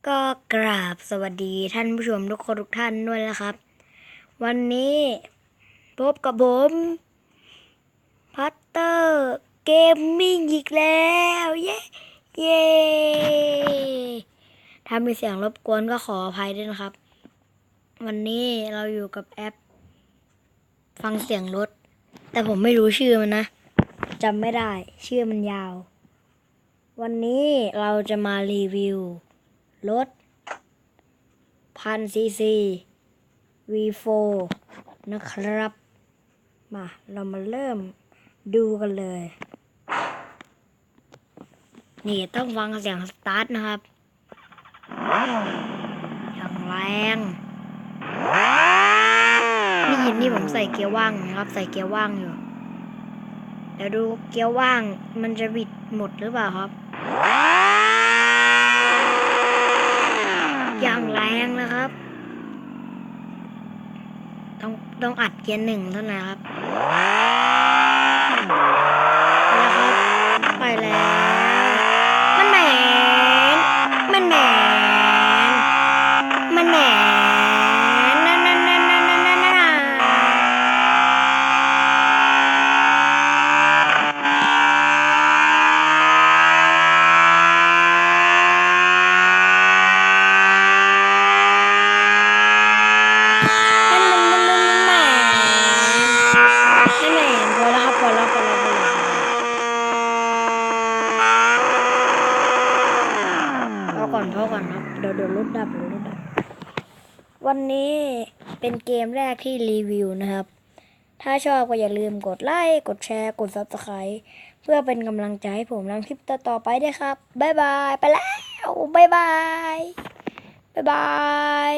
ก็กราบสวัสดีท่านผู้ชมทุกท่านด้วยนะครับวันนี้พบกับผมพัตเตอร์เกมมิ่งอีกแล้วเย้เย้ถ้ามีเสียงรบกวนก็ขออภัยด้วยนะครับวันนี้เราอยู่กับแอปฟังเสียงรถแต่ผมไม่รู้ชื่อมันนะจำไม่ได้ชื่อมันยาววันนี้เราจะมารีวิวรถ1000 ซีซี V4 นะครับมาเรามาเริ่มดูกันเลยนี่ต้องฟังเสียงสตาร์ทนะครับอย่างแรงนี่ผมใส่เกียร์ว่างนะครับใส่เกียร์ว่างอยู่เดี๋ยวดูเกียร์ว่างมันจะบิดหมดหรือเปล่าครับอย่างแรงนะครับต้องอัดเกียร์1เท่านั้นครับไปแล้วมันแหมนั่นพอแล้วพอก่อนครับเดี๋ยวรถดับวันนี้เป็นเกมแรกที่รีวิวนะครับถ้าชอบก็อย่าลืมกดไลค์กดแชร์กด Subscribe เพื่อเป็นกำลังใจให้ผมทำคลิปต่อไปด้วยครับบ๊ายบายไปแล้วบ๊ายบาย